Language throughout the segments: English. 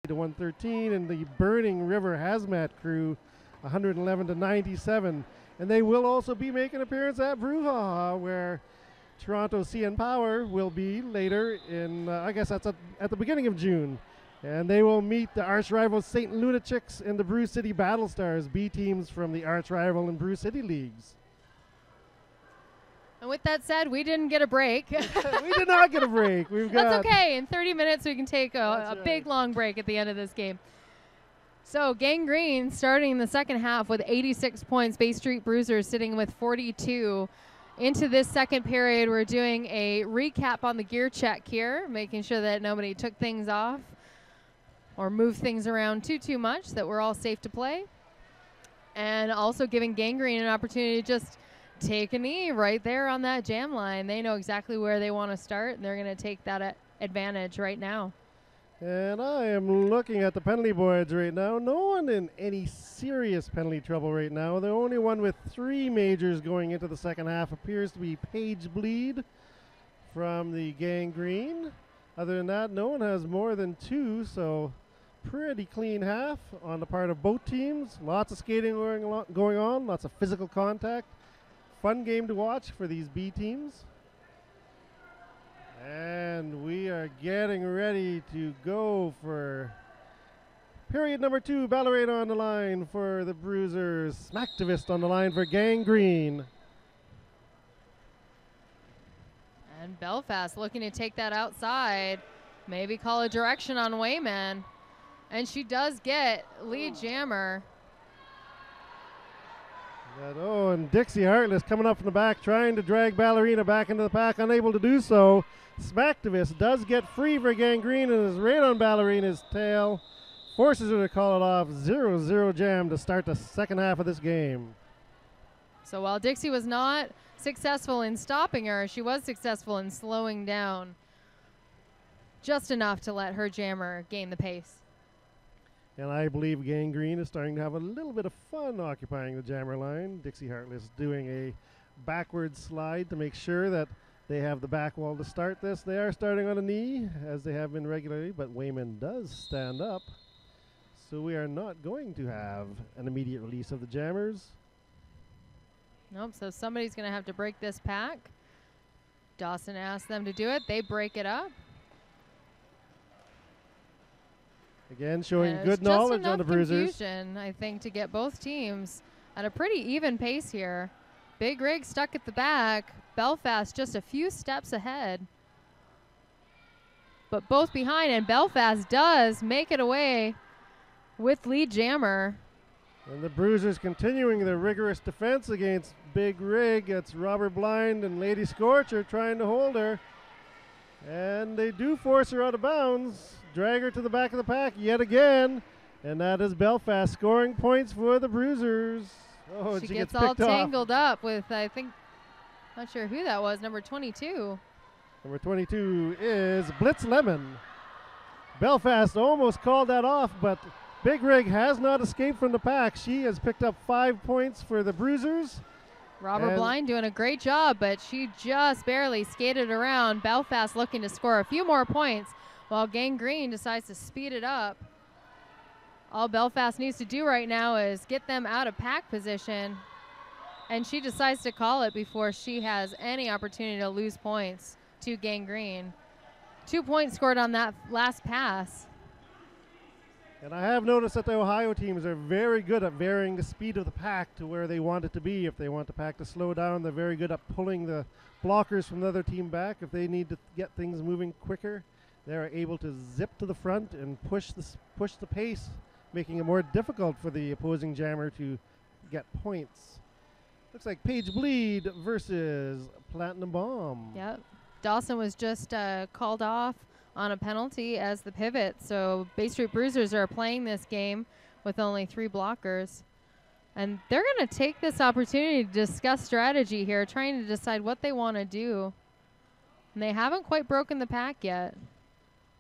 to 113, and the Burning River Hazmat Crew 111 to 97. And they will also be making an appearance at Brouhaha, where Toronto CN Power will be later in, I guess that's at the beginning of June. And they will meet the arch rivals St. Lunatics and the Brew City Battle Stars, B teams from the arch rival and Brew City leagues. And with that said, we didn't get a break. We did not get a break. That's okay. In 30 minutes, we can take a big, long break at the end of this game. So Gang Green starting the second half with 86 points. Bay Street Bruisers sitting with 42. Into this second period, we're doing a recap on the gear check here, making sure that nobody took things off or moved things around too much, that we're all safe to play. And also giving Gang Green an opportunity to just take a knee right there on that jam line. They know exactly where they want to start, and they're going to take that advantage right now. And I am looking at the penalty boards right now. No one in any serious penalty trouble right now. The only one with 3 majors going into the second half appears to be Paige Bleed from the Gang Green. Other than that, no one has more than 2, so pretty clean half on the part of both teams. Lots of skating going on, lots of physical contact. Fun game to watch for these B teams. And we are getting ready to go for period number 2. Ballerina on the line for the Bruisers. Smacktivist on the line for Gang Green. And Belfast looking to take that outside. Maybe call a direction on Wayman. And she does get lead jammer. And Dixie Heartless coming up from the back, trying to drag Ballerina back into the pack, unable to do so. Smacktivist does get free for Gang Green and is right on Ballerina's tail. Forces her to call it off. 0-0 jam to start the second half of this game. So while Dixie was not successful in stopping her, she was successful in slowing down just enough to let her jammer gain the pace. And I believe Gang Green is starting to have a little bit of fun occupying the jammer line. Dixie Heartless doing a backward slide to make sure that they have the back wall to start this. They are starting on a knee, as they have been regularly, but Wayman does stand up. So we are not going to have an immediate release of the jammers. Nope, so somebody's going to have to break this pack. Dawson asked them to do it. They break it up. Again, showing good knowledge on the Bruisers. Confusion, I think, to get both teams at a pretty even pace here. Big Rig stuck at the back. Belfast just a few steps ahead. But both behind, and Belfast does make it away with lead jammer. And the Bruisers continuing their rigorous defense against Big Rig. It's Robert Blind and Lady Scorcher trying to hold her. And they do force her out of bounds. Drag her to the back of the pack yet again. And that is Belfast scoring points for the Bruisers. Oh, she gets all picked off. Tangled up with, I think, not sure who that was, number 22. Number 22 is Blitz Lemon. Belfast almost called that off, but Big Rig has not escaped from the pack. She has picked up 5 points for the Bruisers. Robert Blind doing a great job, but she just barely skated around. Belfast looking to score a few more points, while Gang Green decides to speed it up. All Belfast needs to do right now is get them out of pack position, and she decides to call it before she has any opportunity to lose points to Gang Green. 2 points scored on that last pass. And I have noticed that the Ohio teams are very good at varying the speed of the pack to where they want it to be. If they want the pack to slow down, they're very good at pulling the blockers from the other team back. If they need to get things moving quicker, they're able to zip to the front and push the pace, making it more difficult for the opposing jammer to get points. Looks like Paige Bleed versus Platinum Bomb. Yep. Dawson was just called off on a penalty as the pivot. So Bay Street Bruisers are playing this game with only 3 blockers. And they're going to take this opportunity to discuss strategy here, trying to decide what they want to do. And they haven't quite broken the pack yet.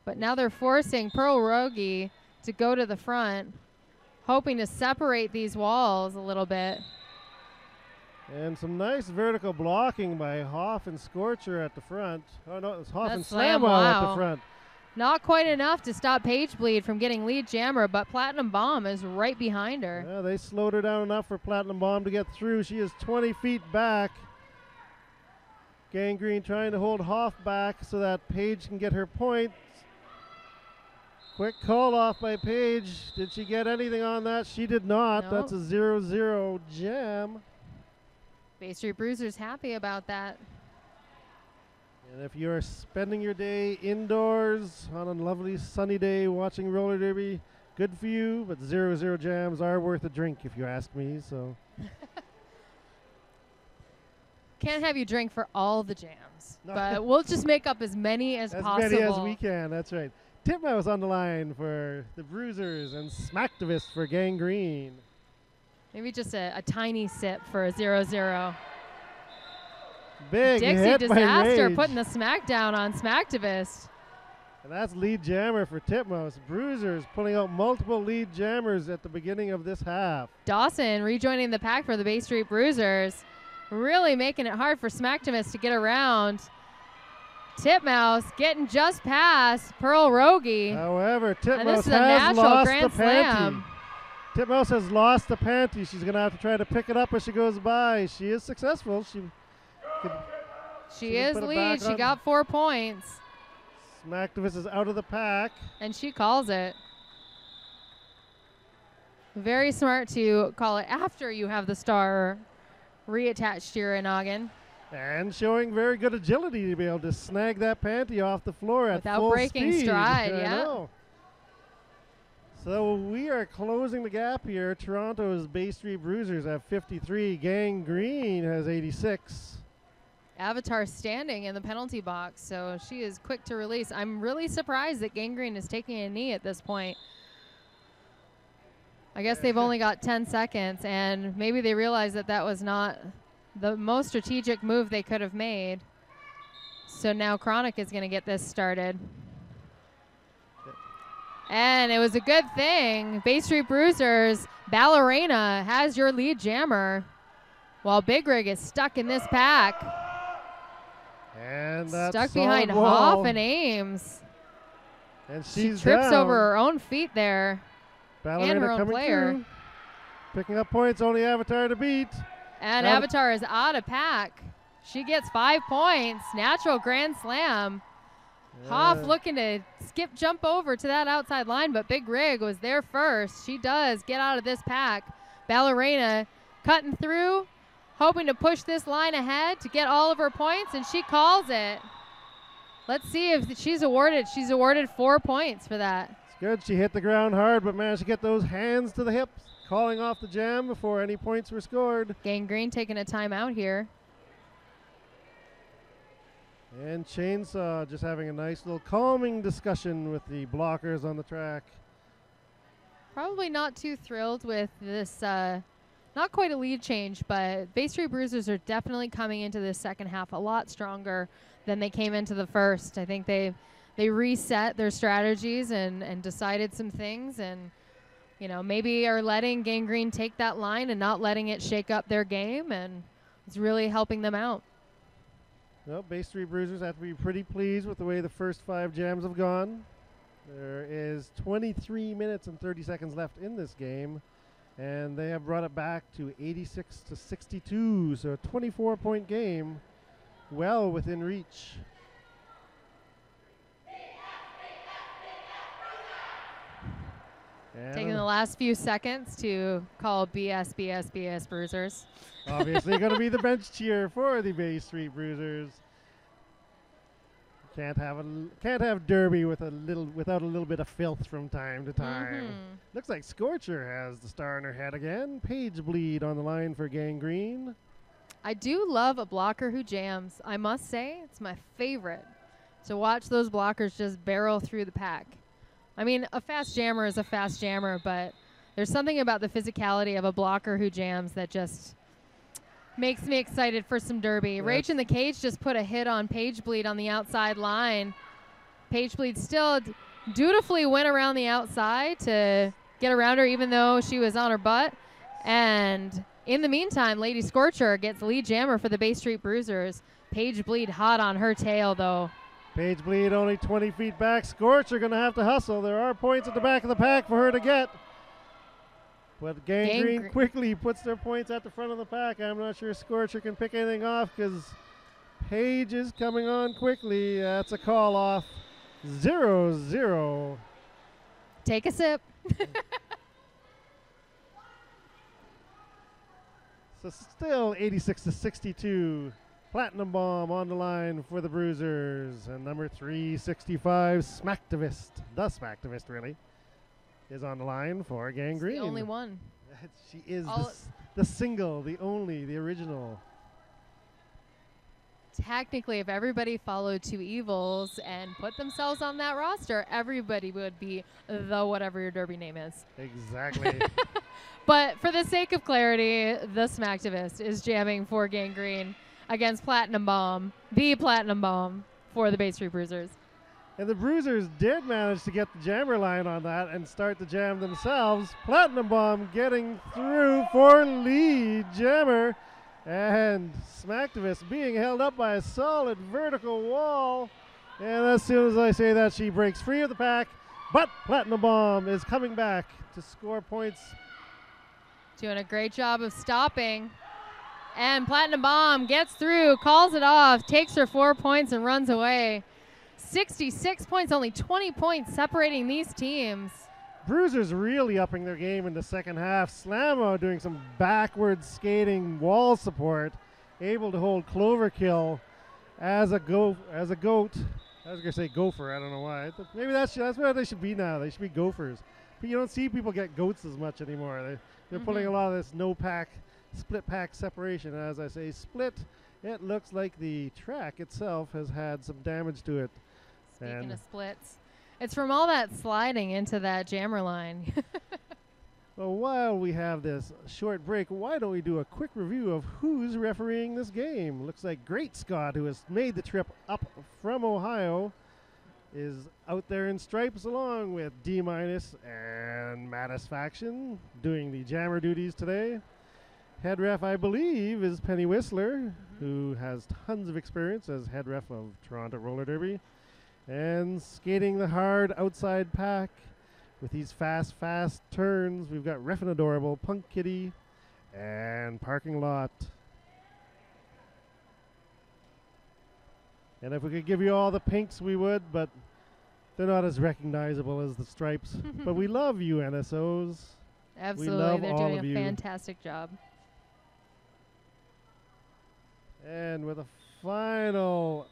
But now they're forcing Pearl Rogie to go to the front, hoping to separate these walls a little bit. And some nice vertical blocking by Hoff and Scorcher at the front. Oh, no, it's Hoff and Slamwow at the front. Not quite enough to stop Paige Bleed from getting lead jammer, but Platinum Bomb is right behind her. Yeah, they slowed her down enough for Platinum Bomb to get through. She is 20 feet back. Gangrene trying to hold Hoff back so that Paige can get her points. Quick call off by Paige. Did she get anything on that? She did not. Nope. That's a 0-0 jam. Bay Street Bruisers happy about that. And if you're spending your day indoors on a lovely sunny day watching roller derby, good for you, but 0-0 jams are worth a drink if you ask me. So Can't have you drink for all the jams, No. but we'll just make up as many as possible. As many as we can, that's right. Titmouse on the line for the Bruisers and Smacktivist for Gangrene. Maybe just a tiny sip for a 0-0. Big Dixie hit by Disaster Rage. putting the smackdown on Smacktivist. And that's lead jammer for Titmouse. Bruisers pulling out multiple lead jammers at the beginning of this half. Dawson rejoining the pack for the Bay Street Bruisers. Really making it hard for Smacktivist to get around. Titmouse getting just past Pearl Rogie. However, And Titmouse this is a has natural lost grand the panty. slam. Titmouse has lost the panty. She's going to have to try to pick it up as she goes by. She is successful. She She is put it lead. back She on. got 4 points. Smacktivist is out of the pack. And she calls it. Very smart to call it after you have the star reattached to your noggin. And showing very good agility to be able to snag that panty off the floor at Without full breaking speed. stride, I yeah. know. So we are closing the gap here. Toronto's Bay Street Bruisers have 53. Gangrene has 86. Avatar standing in the penalty box, so she is quick to release. I'm really surprised that Gangrene is taking a knee at this point. I guess they've only got 10 seconds, and maybe they realize that that was not the most strategic move they could have made. So now Chronic is going to get this started. And it was a good thing. Bay Street Bruisers, Ballerina has your lead jammer, while Big Rig is stuck in this pack. And that's Stuck behind solid wall. Hoff and Ames. And She she's trips down. over her own feet there. Ballerina her own coming player. through. Picking up points, only Avatar to beat. And Avatar is out of pack. She gets 5 points. Natural grand slam. Hoff looking to jump over to that outside line, but Big Rig was there first. She does get out of this pack. Ballerina cutting through, hoping to push this line ahead to get all of her points, and she calls it. Let's see if she's awarded. She's awarded 4 points for that. It's good. She hit the ground hard, but managed to get those hands to the hips, calling off the jam before any points were scored. Gangrene taking a timeout here. And Chainsaw just having a nice little calming discussion with the blockers on the track. Probably not too thrilled with this, not quite a lead change, but Bay Street Bruisers are definitely coming into this second half a lot stronger than they came into the first. I think they reset their strategies and decided some things, and maybe are letting Gangrene take that line and not letting it shake up their game, and it's really helping them out. Well, Bay Street Bruisers have to be pretty pleased with the way the first 5 jams have gone. There is 23 minutes and 30 seconds left in this game, and they have brought it back to 86-62, so a 24-point game, well within reach. Taking the last few seconds to call BS Bruisers. Obviously going to be the bench cheer for the Bay Street Bruisers. Can't have Derby without a little bit of filth from time to time. Looks like Scorcher has the star in her head again. Paige Bleed on the line for Gangrene. I do love a blocker who jams. I must say, it's my favorite to watch those blockers just barrel through the pack. I mean, a fast jammer is a fast jammer, but there's something about the physicality of a blocker who jams that just makes me excited for some derby. Rage in the Cage just put a hit on Paige Bleed on the outside line. Paige Bleed still dutifully went around the outside to get around her, even though she was on her butt. And in the meantime, Lady Scorcher gets lead jammer for the Bay Street Bruisers. Paige Bleed hot on her tail, though. Paige Bleed only 20 feet back. Scorcher going to have to hustle. There are points at the back of the pack for her to get. But Gangrene quickly puts their points at the front of the pack. I'm not sure Scorcher can pick anything off because Paige is coming on quickly. That's a call off. 0-0. Take a sip. So still 86-62. Platinum Bomb on the line for the Bruisers. And number 365, Smacktivist, the Smacktivist really, is on the line for Gangrene. The only one. She is the single, the only, the original. Technically, if everybody followed Two Evils and put themselves on that roster, everybody would be the whatever your derby name is. Exactly. But for the sake of clarity, the Smacktivist is jamming for Gangrene against Platinum Bomb, the Platinum Bomb for the Bay Street Bruisers. And the Bruisers did manage to get the jammer line on that and start the jam themselves. Platinum Bomb getting through for lead jammer. And Smacktivist being held up by a solid vertical wall. And as soon as I say that, she breaks free of the pack. But Platinum Bomb is coming back to score points. Doing a great job of stopping. And Platinum Bomb gets through, calls it off, takes her 4 points and runs away. 66 points, only 20 points separating these teams. Bruisers really upping their game in the second half. Slammo doing some backwards skating wall support, able to hold Cloverkill as a goat. I was gonna say gopher. I don't know why. Maybe that's what they should be now. They should be gophers. But you don't see people get goats as much anymore. They're pulling a lot of this no pack, split pack separation. As I say, split. It looks like the track itself has had some damage to it. Speaking of splits. It's from all that sliding into that jammer line. Well, while we have this short break, why don't we do a quick review of who's refereeing this game? Looks like Great Scott, who has made the trip up from Ohio, is out there in stripes along with D- and Matisfaction doing the jammer duties today. Head ref, I believe, is Penny Whistler, who has tons of experience as head ref of Toronto Roller Derby. And skating the hard outside pack with these fast turns. We've got Reffin' Adorable, Punk Kitty, and Parking Lot. And if we could give you all the pinks, we would, but they're not as recognizable as the stripes. But we love you, NSOs. Absolutely, we love they're all doing of a you. fantastic job. And with a final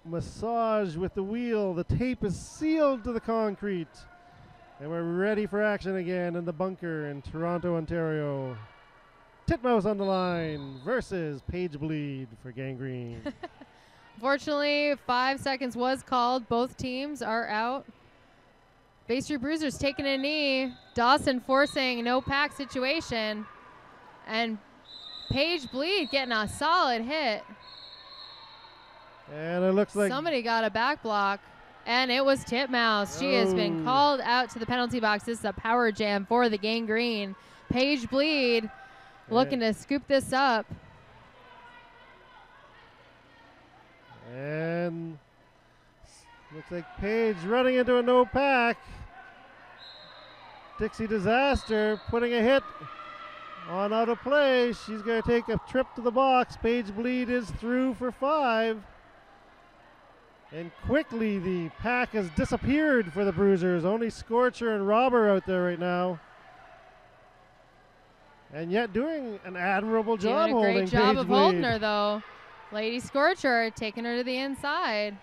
massage with the wheel, the tape is sealed to the concrete. And we're ready for action again in the bunker in Toronto, Ontario. Titmouse on the line versus Paige Bleed for Gangrene. Fortunately, 5 seconds was called. Both teams are out. Bay Street Bruisers taking a knee. Dawson forcing no pack situation. And Paige Bleed getting a solid hit. And it looks like somebody got a back block, and it was Titmouse. She has been called out to the penalty box. This is a power jam for the Gangrene. Paige Bleed looking to scoop this up. And looks like Paige running into a no pack. Dixie Disaster putting a hit on out of play. She's going to take a trip to the box. Paige Bleed is through for 5. And quickly the pack has disappeared for the Bruisers. Only Scorcher and Robber out there right now. And yet doing an admirable job holding Doing a great job Paige of Bleed. holding her, though. Lady Scorcher taking her to the inside.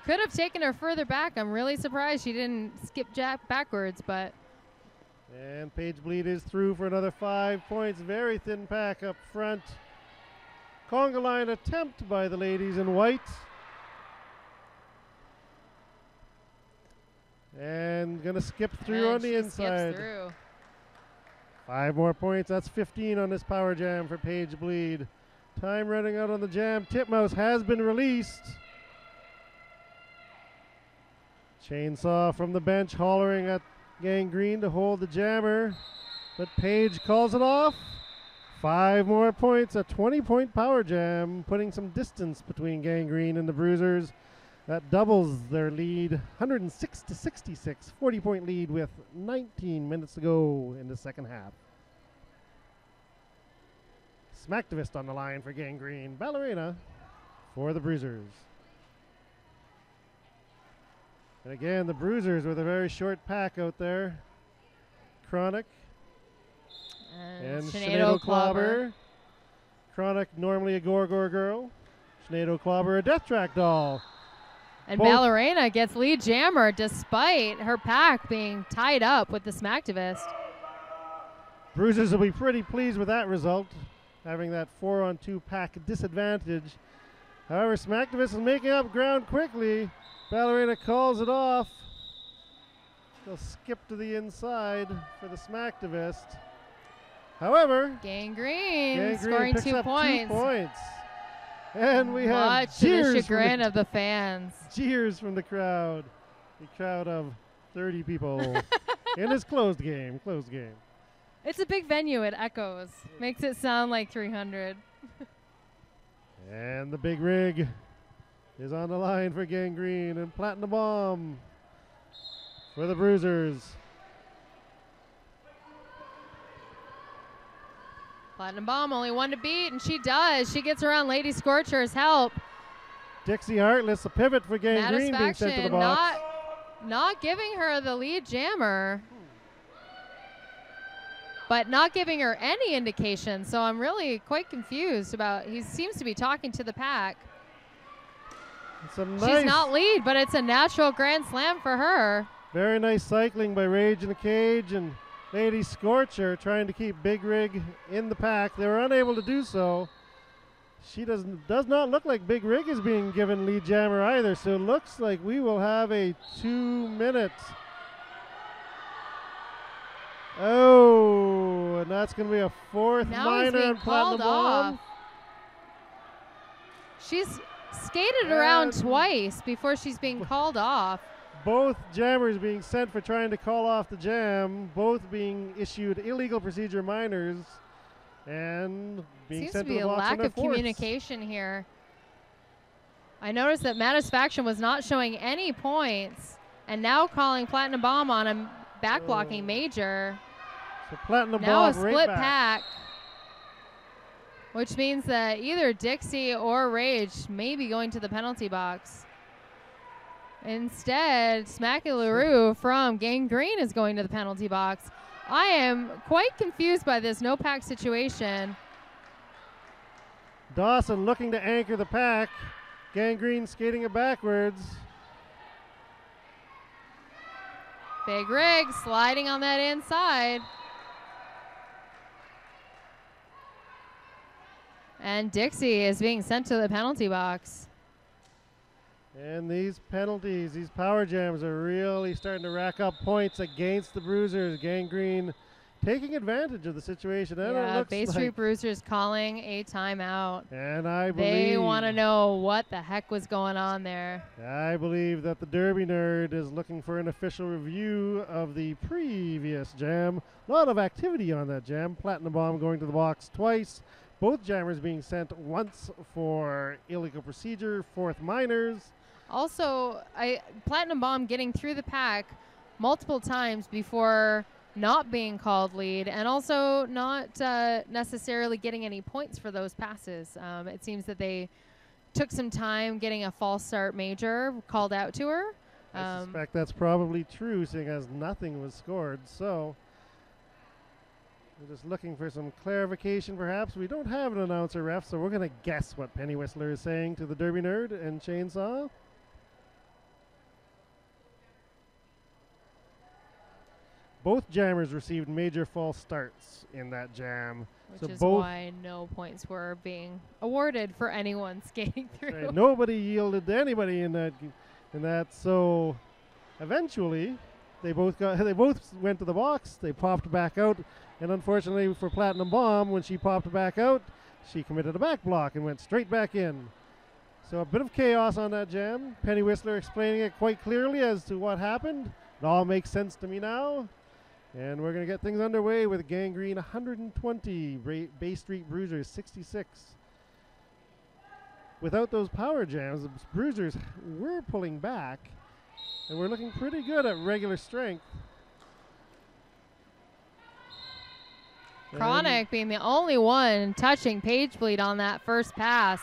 Could have taken her further back. I'm really surprised she didn't skip backwards, but. And Paige Bleed is through for another 5 points. Very thin pack up front. Conga line attempt by the ladies in white. And gonna skip through on the inside. Skips through. 5 more points. That's 15 on this power jam for Paige Bleed. Time running out on the jam. Titmouse has been released. Chainsaw from the bench hollering at Gangrene to hold the jammer. But Paige calls it off. 5 more points. A 20-point power jam, putting some distance between Gangrene and the Bruisers. That doubles their lead, 106 to 66, 40-point lead with 19 minutes to go in the second half. Smacktivist on the line for Gangrene. Ballerina for the Bruisers. And again, the Bruisers with a very short pack out there. Chronic and Sinead Clobber. Chronic, normally a Gorgor girl. Sinead Clobber, a Death Track doll. And Ballerina gets lead jammer despite her pack being tied up with the Smacktivist. Bruisers will be pretty pleased with that result, having that 4-on-2 pack disadvantage. However, Smacktivist is making up ground quickly. Ballerina calls it off. They'll skip to the inside for the Smacktivist. However, Gangrene scoring picks 2 up points. 2 points. And we have much to the cheers chagrin of the fans. Cheers from the crowd. A crowd of 30 people in this closed game. It's a big venue. It echoes. Makes it sound like 300. And the big rig is on the line for Gangrene, and Platinum Bomb for the Bruisers. Platinum Bomb only one to beat, and she does. She gets around Lady Scorcher's help. Dixie Heartless, a pivot for Gangrene being sent to the box. Not giving her the lead jammer, but not giving her any indication. So I'm really quite confused about, he seems to be talking to the pack. She's not lead, but it's a natural grand slam for her. Very nice cycling by Rage in the Cage and Lady Scorcher trying to keep Big Rig in the pack. They were unable to do so. She does not look like Big Rig is being given lead jammer either, so it looks like we will have a 2-minute. Oh, and that's going to be a fourth minor on Platinum Bomb. She's skated around twice before she's being called off. Both jammers being sent for trying to call off the jam, both being issued illegal procedure minors, and being Seems sent to be the a box lack of communication here. I noticed that Matisfaction was not showing any points, and now calling Platinum Bomb on a back blocking major. So Platinum now Bomb a split right back. pack, which means that either Dixie or Rage may be going to the penalty box. Instead, Smacky LaRue from Gangrene is going to the penalty box. I am quite confused by this no pack situation. Dawson looking to anchor the pack. Gangrene skating it backwards. Big Rig sliding on that inside. And Dixie is being sent to the penalty box. And these penalties, these power jams are really starting to rack up points against the Bruisers. Gangrene taking advantage of the situation. And yeah, it looks Bay Street Bruisers calling a timeout. And I believe they want to know what the heck was going on there. I believe that the Derby Nerd is looking for an official review of the previous jam. A lot of activity on that jam. Platinum Bomb going to the box twice. Both jammers being sent once for illegal procedure, fourth minors. Also, Platinum Bomb getting through the pack multiple times before not being called lead, and also not necessarily getting any points for those passes. It seems that they took some time getting a false start major called out to her. I suspect that's probably true, seeing as nothing was scored. So we're just looking for some clarification, perhaps. We don't have an announcer ref, so we're going to guess what Penny Whistler is saying to the Derby Nerd and Chainsaw. Both jammers received major false starts in that jam. Which is why no points were being awarded for anyone skating through. Right. Nobody yielded to anybody in that. So eventually, they both went to the box. They popped back out, and unfortunately for Platinum Bomb, when she popped back out, she committed a back block and went straight back in. So a bit of chaos on that jam. Penny Whistler explaining it quite clearly as to what happened. It all makes sense to me now. And we're going to get things underway with Gangrene 120, Bay Street Bruisers 66. without those power jams, the Bruisers were pulling back, and we're looking pretty good at regular strength. Chronic being the only one touching Page Bleed on that first pass.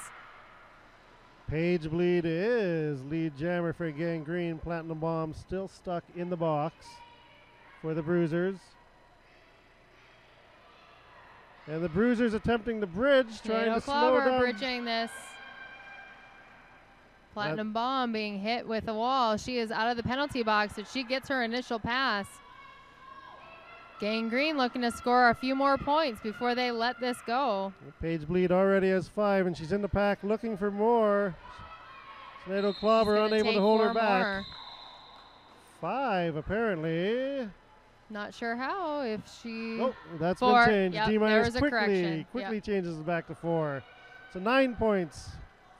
Page Bleed is lead jammer for Gangrene. Platinum Bomb still stuck in the box for the Bruisers. And the Bruisers attempting the bridge, trying to slow down. Bridging this. Platinum Bomb being hit with a wall. She is out of the penalty box, and she gets her initial pass. Gangrene looking to score a few more points before they let this go. Page Bleed already has 5, and she's in the pack looking for more. Snado Clobber unable to hold her back. More. 5, apparently. Not sure how, if she... Oh, that's 4. been changed. Yep, D-minus there was a correction. quickly changes it back to 4. So 9 points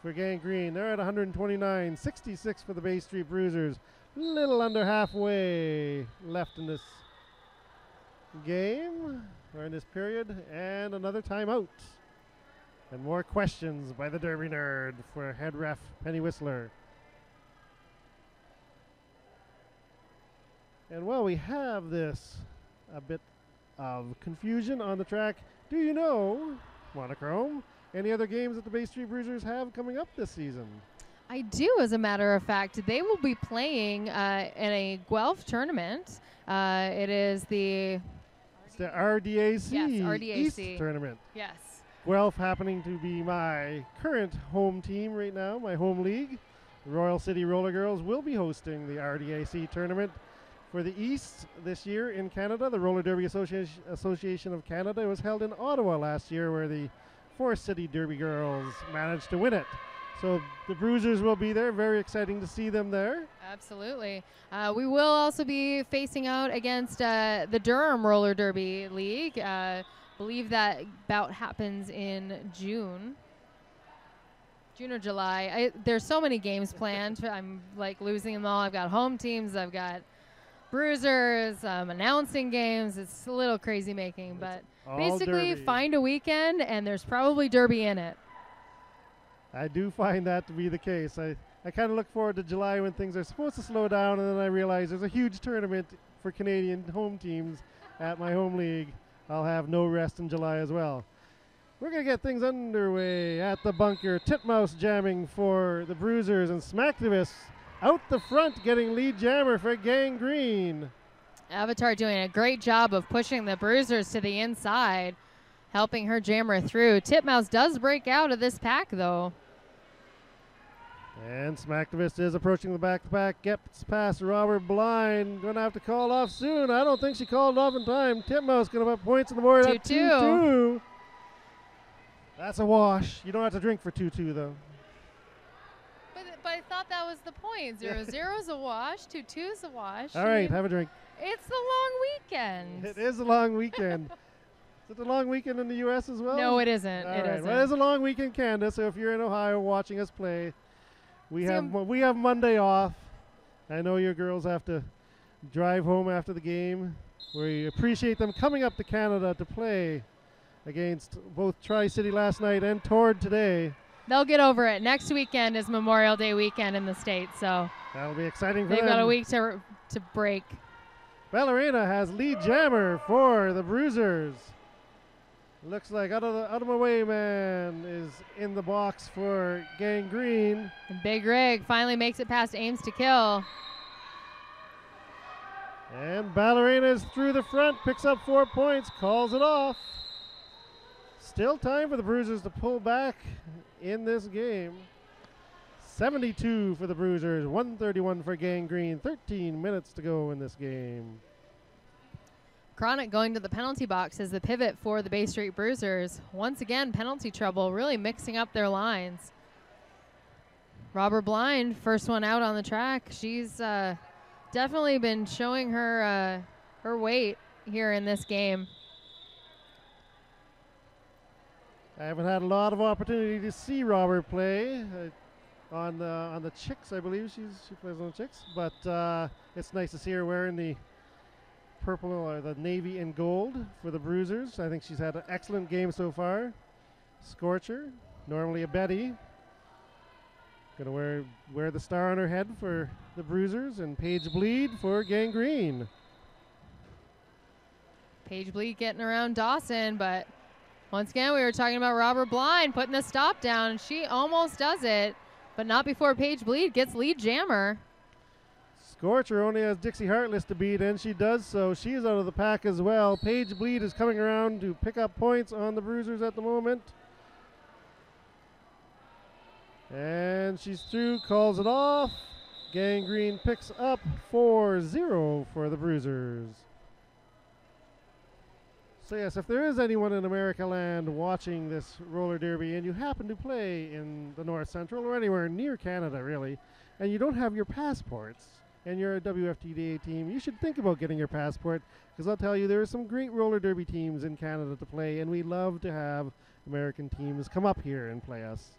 for Gangrene. They're at 129. 66 for the Bay Street Bruisers. Little under halfway left in this game, or in this period, and another timeout. And more questions by the Derby Nerd for head ref Penny Whistler. And while we have this a bit of confusion on the track, do you know, Monochrome, any other games that the Bay Street Bruisers have coming up this season? I do, as a matter of fact. They will be playing in a Guelph tournament. It is the... It's the RDAC, yes, RDAC East tournament. Yes. Guelph happening to be my current home team right now, my home league. The Royal City Roller Girls will be hosting the RDAC tournament for the East this year in Canada. The Roller Derby Association of Canada was held in Ottawa last year, where the Forest City Derby Girls managed to win it. So the Bruisers will be there. Very exciting to see them there. Absolutely. We will also be facing out against the Durham Roller Derby League. Believe that bout happens in June or July. There's so many games planned. I'm like losing them all. I've got home teams. I've got Bruisers, announcing games. It's a little crazy making, but basically derby. Find a weekend and there's probably Derby in it. I do find that to be the case. I kind of look forward to July when things are supposed to slow down, and then I realize there's a huge tournament for Canadian home teams at my home league. I'll have no rest in July as well. We're going to get things underway at the bunker. Titmouse jamming for the Bruisers, and Smacktivist out the front getting lead jammer for Gangrene. Avatar doing a great job of pushing the Bruisers to the inside, helping her jammer through. Titmouse does break out of this pack, though. And Smacktivist is approaching the back-to-back. Gets past Robert Blind. Going to have to call off soon. I don't think she called off in time. Titmouse going to put points on the board at 2-2. That's a wash. You don't have to drink for 2-2, though. But I thought that was the point. 0-0 is a wash. 2-2 is a wash. All right, have a drink. It's the long weekend. It is a long weekend. Is it a long weekend in the U.S. as well? No, it isn't. All right. Well, it is a long weekend in Canada, so if you're in Ohio watching us play, we have Monday off. I know your girls have to drive home after the game. We appreciate them coming up to Canada to play against both Tri-City last night and TORD today. They'll get over it. Next weekend is Memorial Day weekend in the States, so that'll be exciting for them. They've got a week to break. Ballerina has lead jammer for the Bruisers. Looks like out of my way man is in the box for Gangrene. And Big Rig finally makes it past Aims to Kill. And Ballerina is through the front, picks up 4 points, calls it off. Still time for the Bruisers to pull back in this game. 72 for the Bruisers, 131 for Gangrene. 13 minutes to go in this game. Chronic going to the penalty box as the pivot for the Bay Street Bruisers. Once again, penalty trouble, really mixing up their lines. Robert Blind, first one out on the track. She's definitely been showing her her weight here in this game. I haven't had a lot of opportunity to see Robert play on the Chicks. I believe she plays on the Chicks, but it's nice to see her wearing the purple or the navy and gold for the Bruisers. I think she's had an excellent game so far. Scorcher, normally a Betty, Gonna wear the star on her head for the Bruisers, and Paige Bleed for Gangrene. Paige Bleed getting around Dawson, but once again, we were talking about Robert Blind putting the stop down. She almost does it, but not before Paige Bleed gets lead jammer. Scorcher only has Dixie Hartless to beat, and she does so. She's out of the pack as well. Paige Bleed is coming around to pick up points on the Bruisers at the moment. And she's through, calls it off. Gangrene picks up 4-0 for the Bruisers. So yes, if there is anyone in America land watching this roller derby and you happen to play in the North Central or anywhere near Canada really, and you don't have your passports and you're a WFTDA team, you should think about getting your passport, because I'll tell you there are some great roller derby teams in Canada to play, and we love to have American teams come up here and play us.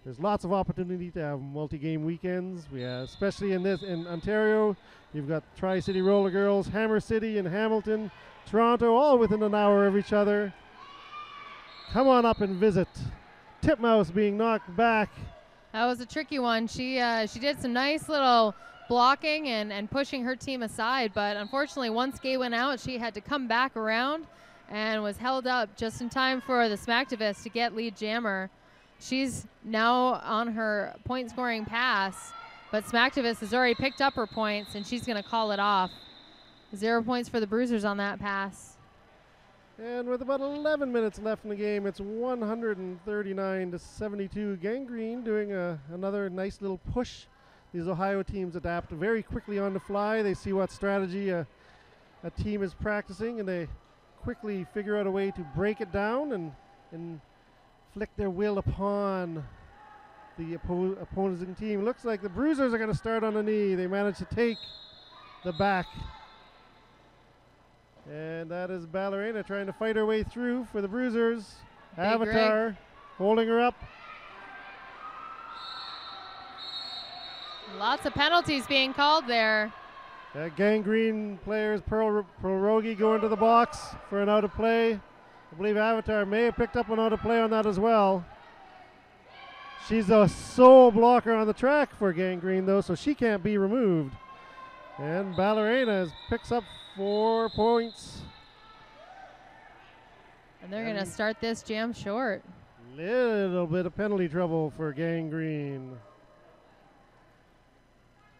There's lots of opportunity to have multi-game weekends. We have, especially in Ontario, you've got Tri-City Roller Girls, Hammer City and Hamilton, Toronto, all within an hour of each other. Come on up and visit. Titmouse being knocked back. That was a tricky one. She did some nice little blocking and pushing her team aside, but unfortunately once Gay went out, she had to come back around and was held up just in time for the Smacktivist to get lead jammer. She's now on her point scoring pass, but Smacktivist has already picked up her points and she's going to call it off. 0 points for the Bruisers on that pass. And with about 11 minutes left in the game, it's 139-72. Gangrene doing another nice little push. These Ohio teams adapt very quickly on the fly. They see what strategy a team is practicing, and they quickly figure out a way to break it down and inflict their will upon the opposing team. Looks like the Bruisers are going to start on a knee. They managed to take the back. And that is Ballerina trying to fight her way through for the Bruisers. Big Avatar rig. holding her up. Lots of penalties being called there. Gangrene players, Pearl Rogi go into the box for an out of play. I believe Avatar may have picked up an out of play on that as well. She's a sole blocker on the track for Gangrene though, so she can't be removed. And Ballerina picks up 4 points. And they're going to start this jam short. Little bit of penalty trouble for Gangrene.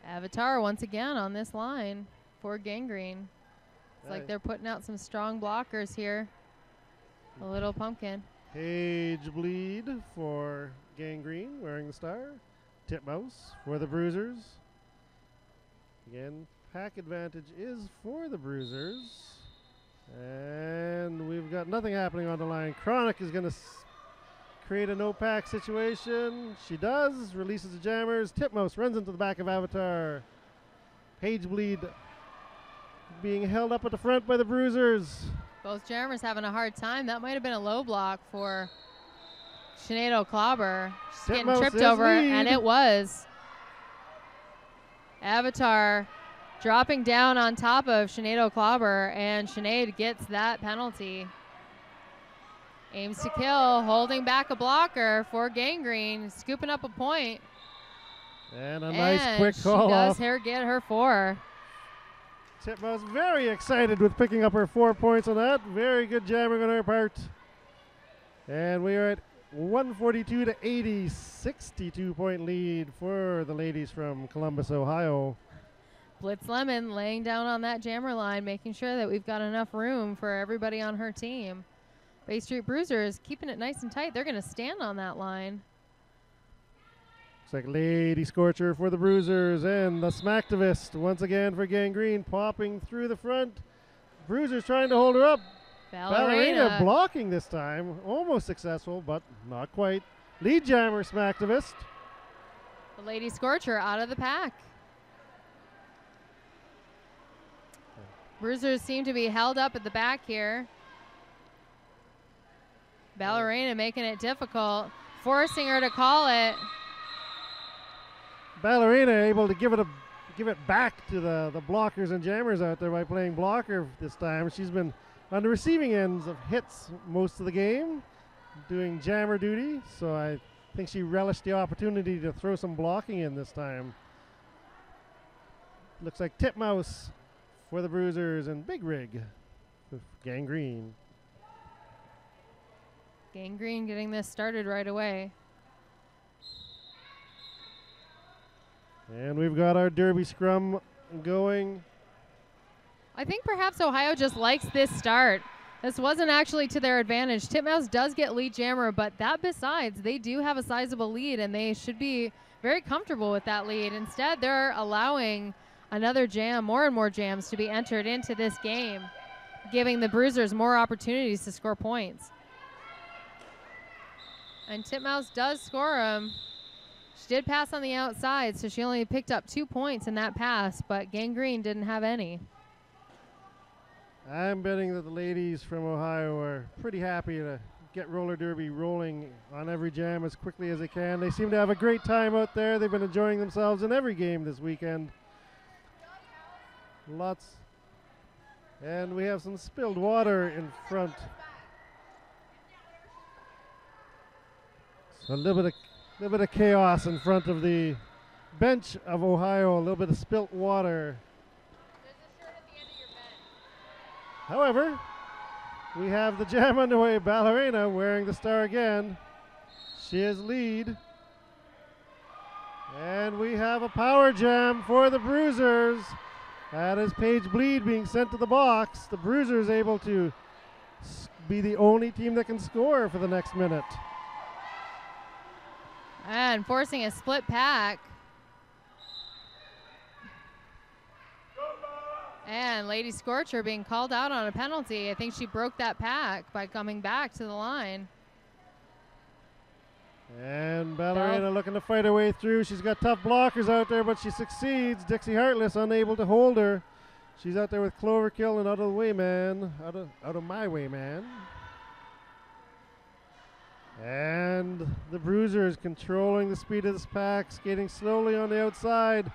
Avatar once again on this line for Gangrene. It's like they're putting out some strong blockers here. A little pumpkin. Paige Bleed for Gangrene, wearing the star. Titmouse for the Bruisers. Again, pack advantage is for the Bruisers. And we've got nothing happening on the line. Chronic is going to create a no-pack situation. She does, releases the jammers. Titmouse runs into the back of Avatar. Paige Bleed being held up at the front by the Bruisers. Both jammers having a hard time. That might have been a low block for Sinead O'Clobber. She's getting tripped over, and it was. Avatar dropping down on top of Sinead O'Clobber, and Sinead gets that penalty. Aims to kill, holding back a blocker for Gangrene, scooping up a point. And a nice quick call off. She does get her 4. Titmouse very excited with picking up her 4 points on that. Very good jamming on her part. And we are at 142-80, 62-point lead for the ladies from Columbus, Ohio. Blitz Lemon laying down on that jammer line, making sure that we've got enough room for everybody on her team. Bay Street Bruisers keeping it nice and tight. They're going to stand on that line. Looks like Lady Scorcher for the Bruisers, and the Smacktivist once again for Gangrene, popping through the front. Bruisers trying to hold her up. Ballerina blocking this time. Almost successful, but not quite. Lead jammer Smacktivist. The Lady Scorcher out of the pack. Bruisers seem to be held up at the back here. Ballerina making it difficult, forcing her to call it. Ballerina able to give it back to the blockers and jammers out there by playing blocker this time. She's been on the receiving ends of hits most of the game, doing jammer duty. So I I think she relished the opportunity to throw some blocking in this time. Looks like Titmouse for the Bruisers and Big Rig with Gangrene. Gangrene getting this started right away. And we've got our derby scrum going. I think perhaps Ohio just likes this start. This wasn't actually to their advantage. Titmouse does get lead jammer, but that besides, they do have a sizable lead, and they should be very comfortable with that lead. Instead, they're allowing another jam, more and more jams to be entered into this game, giving the Bruisers more opportunities to score points. And Titmouse does score them. She did pass on the outside, so she only picked up 2 points in that pass, but Gangrene didn't have any. I'm betting that the ladies from Ohio are pretty happy to get roller derby rolling on every jam as quickly as they can. They seem to have a great time out there. They've been enjoying themselves in every game this weekend. Lots. And we have some spilled water in front. So a little bit of chaos in front of the bench of Ohio. A little bit of spilt water. However, we have the jam underway. Ballerina wearing the star again. She is lead. And we have a power jam for the Bruisers. That is Paige Bleed being sent to the box. The Bruisers able to be the only team that can score for the next minute. And forcing a split pack. And Lady Scorcher being called out on a penalty. I think she broke that pack by coming back to the line. And Ballerina looking to fight her way through. She's got tough blockers out there, but she succeeds. Dixie Heartless unable to hold her. She's out there with Cloverkill and out of the way, man. Out of my way, man. And the Bruisers controlling the speed of this pack, skating slowly on the outside.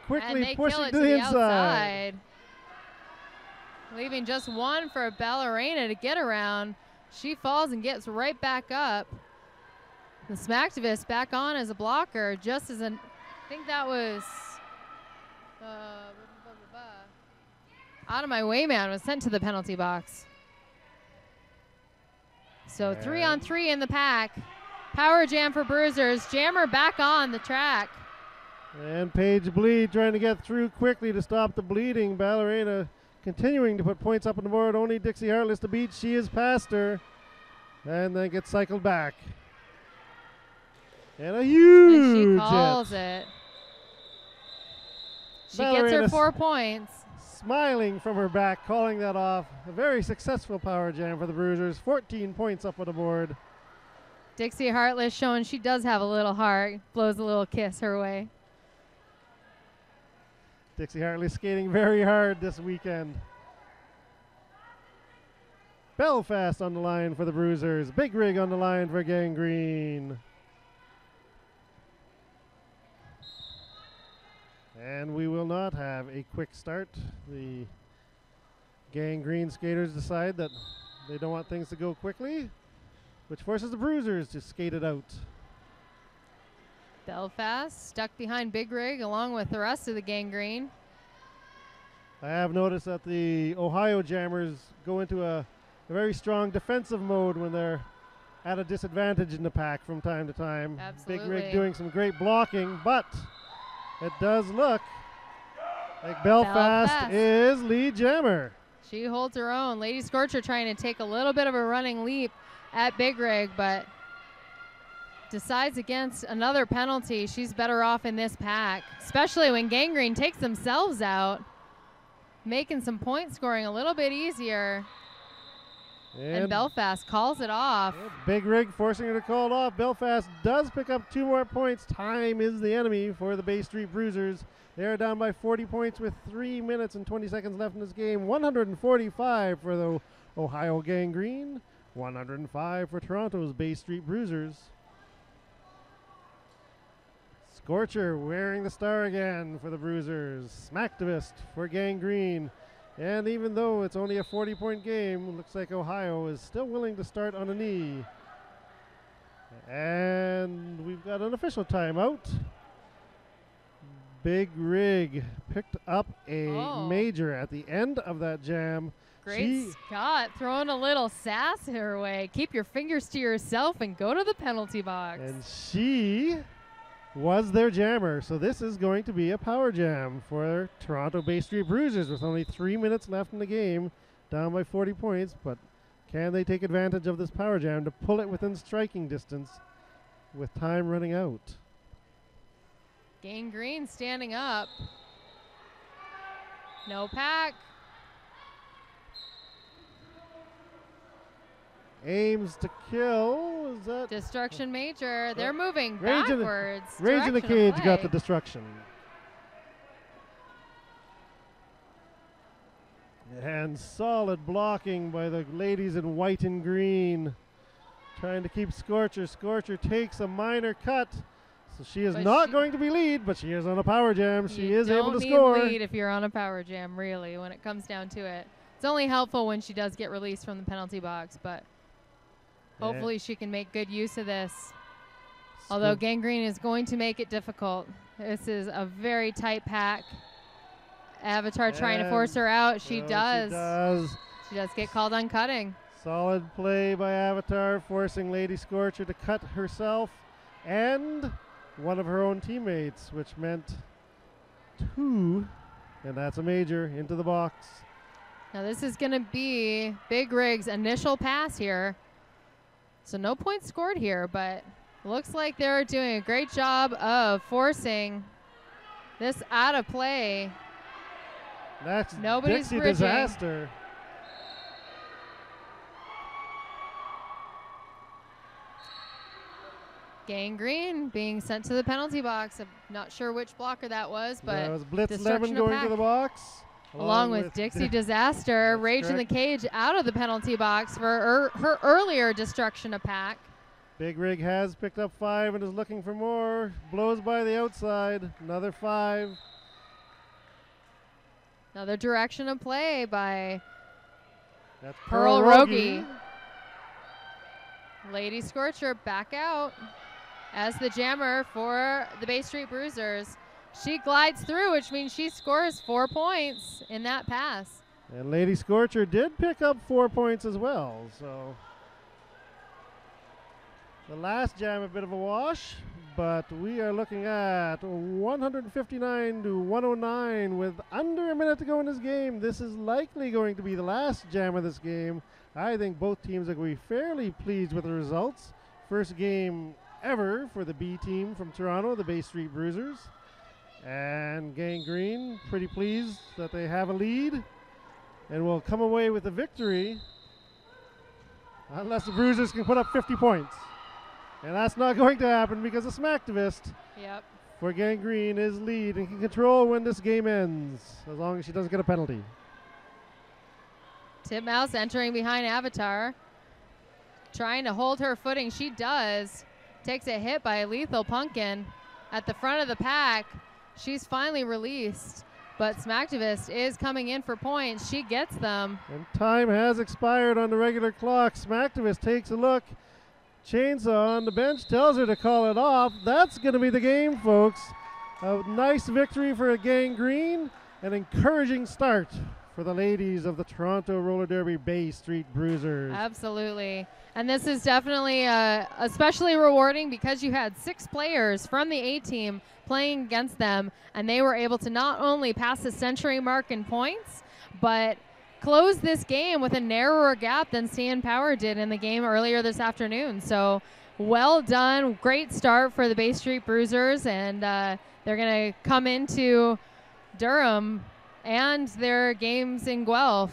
Quickly pushing to the inside. Leaving just one for Ballerina to get around. She falls and gets right back up. The Smacktivist back on as a blocker, just as I think that was out of my way, man, was sent to the penalty box. So 3-on-3 in the pack. Power jam for Bruisers. Jammer back on the track. And Paige Bleed trying to get through quickly to stop the bleeding. Ballerina continuing to put points up on the board. Only Dixie Heartless to beat. She is past her. And then gets cycled back. And a huge and she calls it. She gets her 4 points. Smiling from her back, calling that off. A very successful power jam for the Bruisers. 14 points up on the board. Dixie Heartless showing she does have a little heart. Blows a little kiss her way. Dixie Heartless skating very hard this weekend. Belfast on the line for the Bruisers. Big Rig on the line for Gangrene. And we will not have a quick start. The Gangrene skaters decide that they don't want things to go quickly, which forces the Bruisers to skate it out. Belfast stuck behind Big Rig along with the rest of the Gangrene. I have noticed that the Ohio Jammers go into a very strong defensive mode when they're at a disadvantage in the pack from time to time. Absolutely. Big Rig doing some great blocking, but it does look like Belfast is lead jammer. She holds her own. Lady Scorcher trying to take a little bit of a running leap at Big Rig, but decides against another penalty. She's better off in this pack, especially when Gangrene takes themselves out, making some point scoring a little bit easier. And Belfast calls it off. Big Rig forcing her to call it off. Belfast does pick up 2 more points. Time is the enemy for the Bay Street Bruisers. They are down by 40 points with 3 minutes and 20 seconds left in this game. 145 for the Ohio Gangrene. 105 for Toronto's Bay Street Bruisers. Scorcher wearing the star again for the Bruisers. Smacktivist for Gangrene. And even though it's only a 40-point game, it looks like Ohio is still willing to start on a knee. And we've got an official timeout. Big Rig picked up a major at the end of that jam. Great Scott throwing a little sass her way. Keep your fingers to yourself and go to the penalty box. And she was their jammer. So this is going to be a power jam for Toronto Bay Street Bruisers with only 3 minutes left in the game, down by 40 points. But can they take advantage of this power jam to pull it within striking distance with time running out? Gang Green standing up. No pack. Aims to kill. Is that Destruction Major? They're moving Rage backwards. Rage in the Cage got the destruction. And solid blocking by the ladies in white and green. Trying to keep Scorcher. Scorcher takes a minor cut. So she is not going to be lead, but she is on a power jam. She is able to score. You don't need lead if you're on a power jam, really, when it comes down to it. It's only helpful when she does get released from the penalty box, but hopefully she can make good use of this. Although Gang Green is going to make it difficult. This is a very tight pack. Avatar trying to force her out. She does. She does get called on cutting. Solid play by Avatar, forcing Lady Scorcher to cut herself and one of her own teammates, which meant 2, and that's a major into the box. Now this is going to be Big Rig's initial pass here. So no points scored here, but looks like they're doing a great job of forcing this out of play. That's Nobody's Dixie bridging. Disaster. Gang Green being sent to the penalty box. I'm not sure which blocker that was, but that was Blitz 11 going to the box. Along with Dixie Disaster, Rage in the Cage out of the penalty box for her earlier destruction of pack. Big Rig has picked up 5 and is looking for more. Blows by the outside. Another 5. Another direction of play by That's Pearl Rogie. Lady Scorcher back out as the jammer for the Bay Street Bruisers. She glides through, which means she scores 4 points in that pass. And Lady Scorcher did pick up 4 points as well. So the last jam a bit of a wash, but we are looking at 159 to 109 with under a minute to go in this game. This is likely going to be the last jam of this game. I think both teams are going to be fairly pleased with the results. First game ever for the B team from Toronto, the Bay Street Bruisers. And Gang Green pretty pleased that they have a lead and will come away with a victory unless the Bruisers can put up 50 points. And that's not going to happen because the Smacktivist for Gang Green is lead and can control when this game ends as long as she doesn't get a penalty. Titmouse entering behind Avatar, trying to hold her footing. She does. Takes a hit by Lethal Pumpkin at the front of the pack. She's finally released, but Smacktivist is coming in for points. She gets them. And time has expired on the regular clock. Smacktivist takes a look. Chainsaw on the bench tells her to call it off. That's going to be the game, folks. A nice victory for Gang Green. An encouraging start for the ladies of the Toronto Roller Derby Bay Street Bruisers. Absolutely. And this is definitely especially rewarding because you had 6 players from the A team playing against them, and they were able to not only pass the century mark in points, but close this game with a narrower gap than CN Power did in the game earlier this afternoon. So well done. Great start for the Bay Street Bruisers, and they're going to come into Durham and their games in Guelph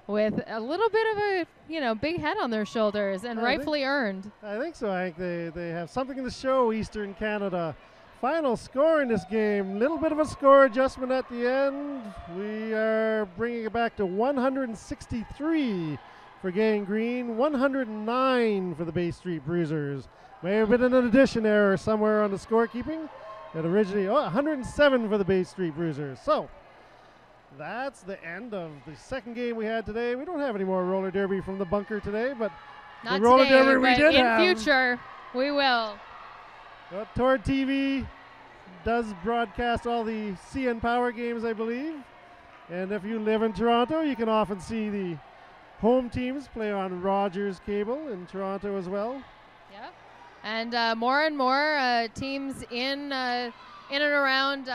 with a little bit of a, big head on their shoulders, and rightfully earned. I think so. I think they have something to show Eastern Canada. Final score in this game, little bit of a score adjustment at the end. We are bringing it back to 163 for Gang Green, 109 for the Bay Street Bruisers. May have been an addition error somewhere on the scorekeeping. It originally, 107 for the Bay Street Bruisers. So that's the end of the second game we had today. We don't have any more roller derby from the bunker today, but not the roller today, derby we but did in have future. We will. Well, TORD TV does broadcast all the CN Power games, I believe. And if you live in Toronto, you can often see the home teams play on Rogers cable in Toronto as well. Yeah. And more and more teams in and around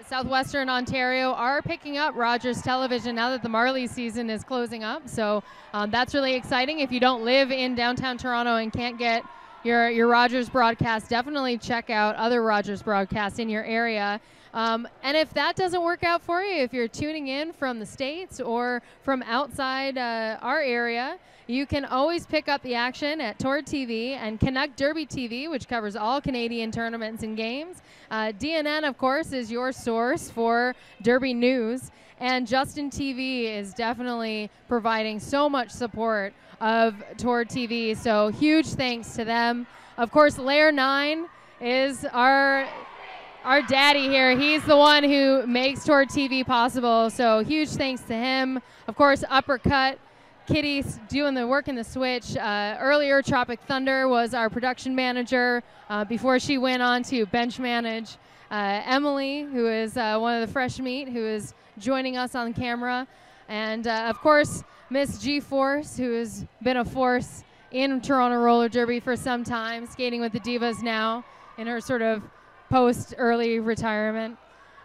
southwestern Ontario are picking up Rogers Television now that the Marley season is closing up. So that's really exciting. If you don't live in downtown Toronto and can't get your Rogers broadcast, definitely check out other Rogers broadcasts in your area. And if that doesn't work out for you, if you're tuning in from the States or from outside our area, you can always pick up the action at TORD TV and Connect Derby TV, which covers all Canadian tournaments and games. DNN, of course, is your source for Derby news. And Justin TV is definitely providing so much support of TORD TV. So huge thanks to them. Of course, Layer 9 is our daddy here. He's the one who makes TORD TV possible. So huge thanks to him. Of course, Uppercut, Kitty's doing the work in the switch. Earlier, Tropic Thunder was our production manager before she went on to bench manage. Emily, who is one of the fresh meat, who is joining us on camera. And of course, Miss G-Force, who has been a force in Toronto Roller Derby for some time, skating with the Divas now in her sort of post-early retirement.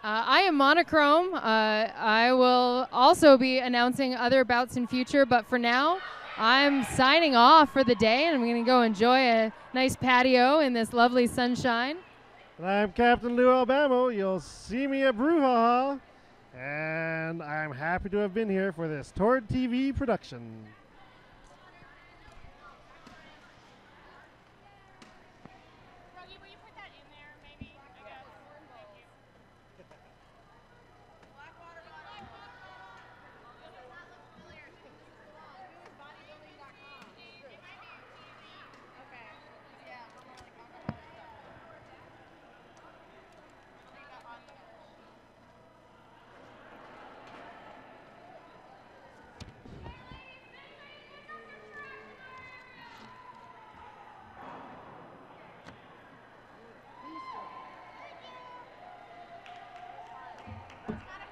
I am Monochrome. I will also be announcing other bouts in future, but for now, I'm signing off for the day, and I'm going to go enjoy a nice patio in this lovely sunshine. And I'm Captain Lou Alabama. You'll see me at Brouhaha, and I'm happy to have been here for this TORD TV production. It's not